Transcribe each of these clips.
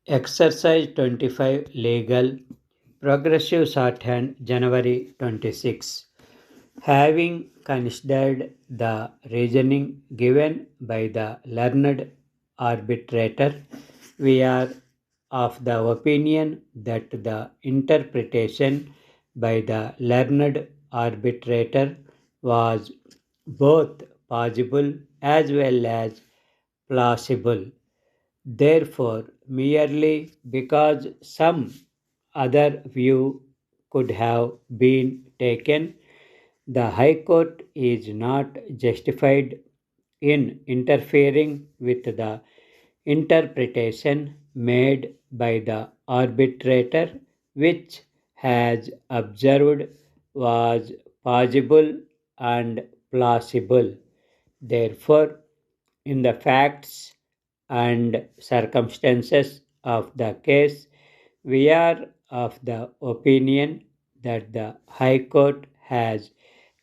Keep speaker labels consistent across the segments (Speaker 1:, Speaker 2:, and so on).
Speaker 1: Exercise 25 Legal Progressive Shorthand January 26. Having considered the reasoning given by the learned arbitrator, we are of the opinion that the interpretation by the learned arbitrator was both possible as well as plausible. Therefore, merely because some other view could have been taken, the High Court is not justified in interfering with the interpretation made by the arbitrator, which has observed was possible and plausible. Therefore, in the facts and circumstances of the case, we are of the opinion that the High Court has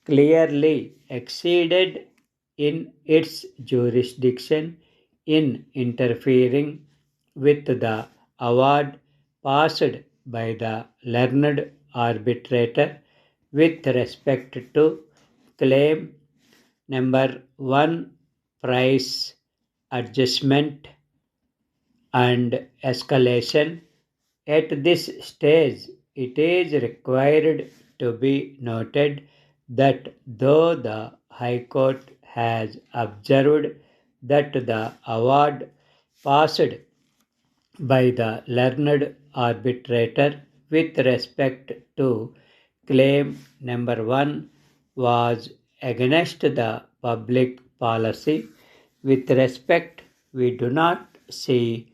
Speaker 1: clearly exceeded in its jurisdiction in interfering with the award passed by the learned arbitrator with respect to claim number 1 price adjustment and escalation. At this stage, it is required to be noted that though the High Court has observed that the award passed by the learned arbitrator with respect to claim number 1 was against the public policy. With respect, we do not see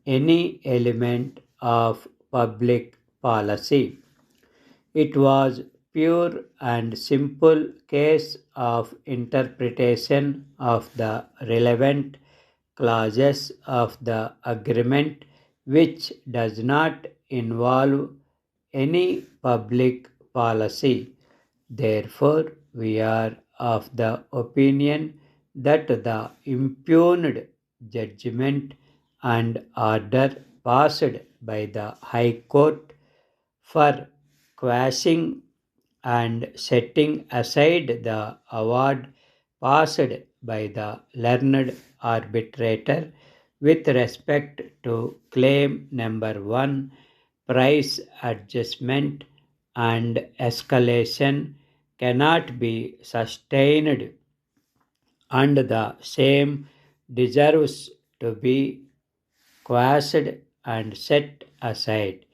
Speaker 1: any element of public policy. It was pure and simple case of interpretation of the relevant clauses of the agreement which does not involve any public policy. Therefore, we are of the opinion that the impugned judgment and order passed by the High Court for quashing and setting aside the award passed by the learned arbitrator with respect to claim number 1 price adjustment and escalation cannot be sustained, and the same deserves to be quashed and set aside.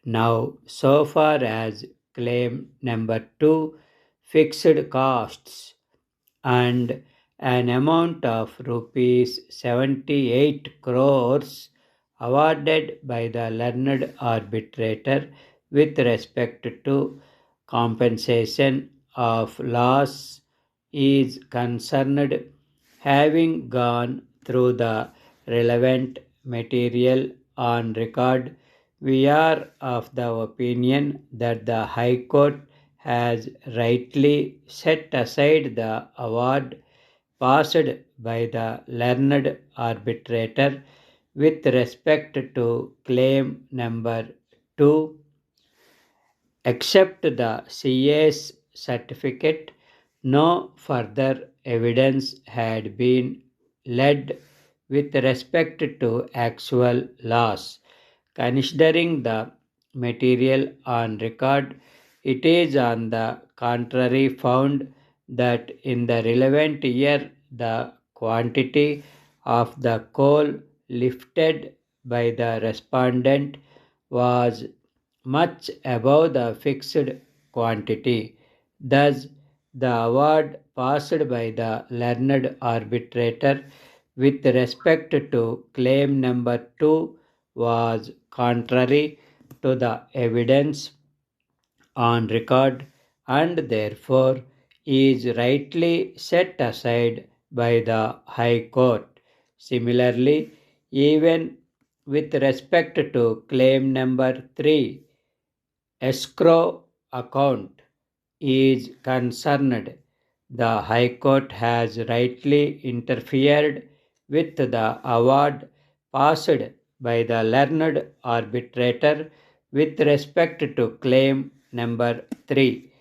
Speaker 1: Now, so far as claim number 2 fixed costs and an amount of rupees 78 crores awarded by the learned arbitrator with respect to compensation of loss is concerned, having gone through the relevant material on record, we are of the opinion that the High Court has rightly set aside the award passed by the learned arbitrator with respect to claim number 2, except the CA's certificate. No further evidence had been led with respect to actual loss. Considering the material on record, it is on the contrary found that in the relevant year the quantity of the coal lifted by the respondent was much above the fixed quantity. Thus, the award passed by the learned arbitrator with respect to claim number 2 was contrary to the evidence on record and therefore is rightly set aside by the High Court. Similarly, even with respect to claim number 3, escrow account is concerned, the High Court has rightly interfered with the award passed by the learned arbitrator with respect to claim number 3.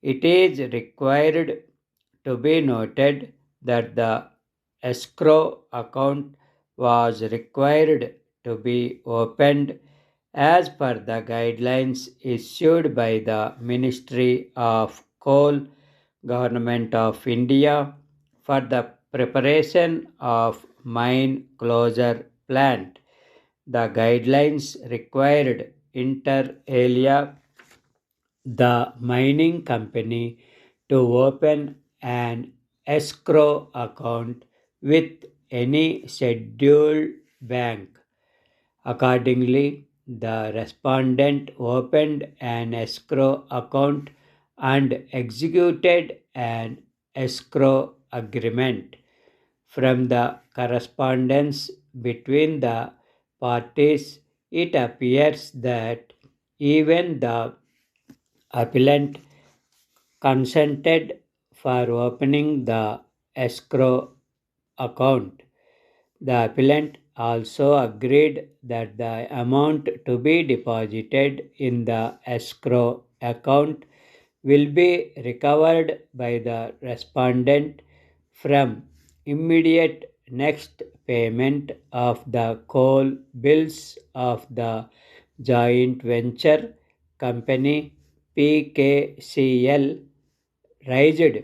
Speaker 1: It is required to be noted that the escrow account was required to be opened as per the guidelines issued by the Ministry of Coal, Government of India, for the preparation of mine closure plant. The guidelines required inter alia the mining company to open an escrow account with any scheduled bank. Accordingly, the respondent opened an escrow account and executed an escrow agreement. From the correspondence between the parties, it appears that even the appellant consented for opening the escrow account. The appellant also agreed that the amount to be deposited in the escrow account will be recovered by the respondent from immediate next payment of the coal bills of the joint venture company PKCL raised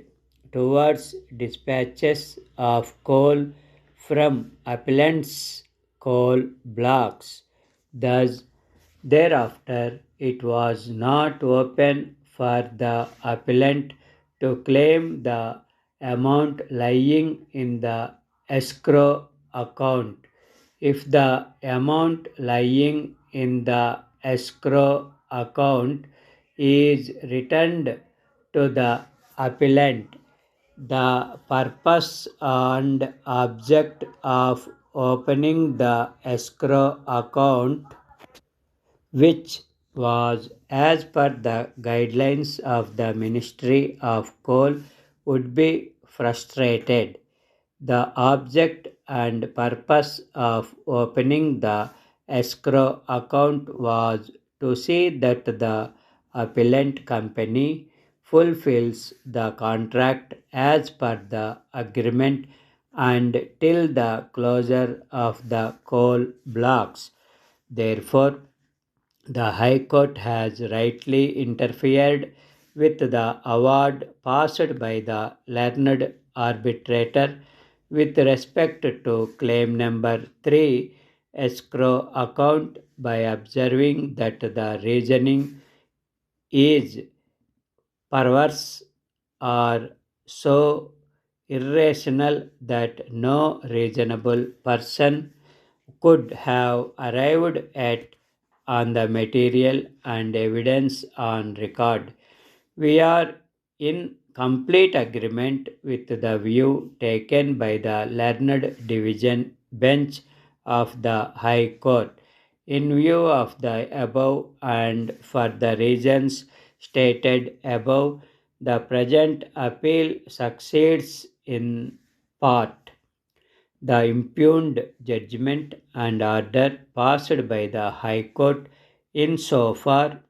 Speaker 1: towards dispatches of coal from appellant's coal blocks. Thus, thereafter, it was not open for the appellant to claim the amount lying in the escrow account. If the amount lying in the escrow account is returned to the appellant, the purpose and object of opening the escrow account, which was as per the guidelines of the Ministry of Coal, would be frustrated. The object and purpose of opening the escrow account was to see that the appellant company fulfills the contract as per the agreement and till the closure of the coal blocks. Therefore, the High Court has rightly interfered with the award passed by the learned arbitrator with respect to claim number 3 escrow account by observing that the reasoning is perverse or so irrational that no reasonable person could have arrived at on the material and evidence on record. We are in complete agreement with the view taken by the learned division bench of the High Court. In view of the above and for the reasons stated above, the present appeal succeeds in part. The impugned judgment and order passed by the High Court insofar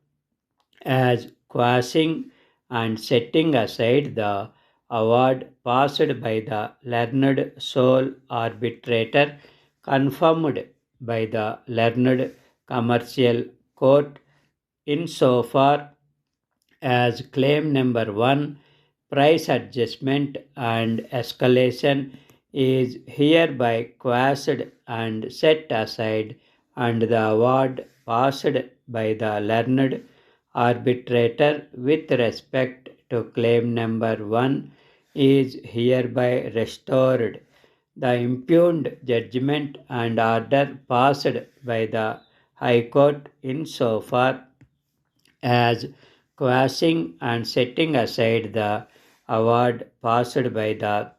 Speaker 1: as quashing and setting aside the award passed by the learned sole arbitrator confirmed by the learned commercial court insofar as claim number 1 price adjustment and escalation is hereby quashed and set aside and the award passed by the learned arbitrator with respect to claim number 1 is hereby restored. The impugned judgment and order passed by the High Court insofar as quashing and setting aside the award passed by the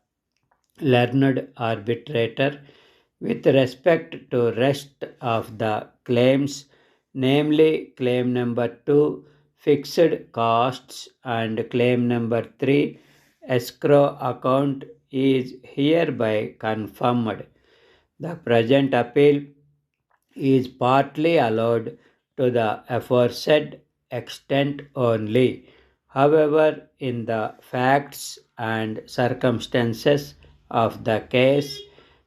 Speaker 1: learned arbitrator with respect to rest of the claims, namely claim number 2 fixed costs and claim number 3 escrow account is hereby confirmed. The present appeal is partly allowed to the aforesaid extent only. However, in the facts and circumstances of the case,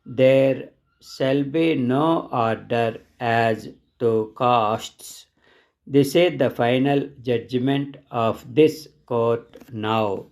Speaker 1: there shall be no order as to costs. This is the final judgment of this court now.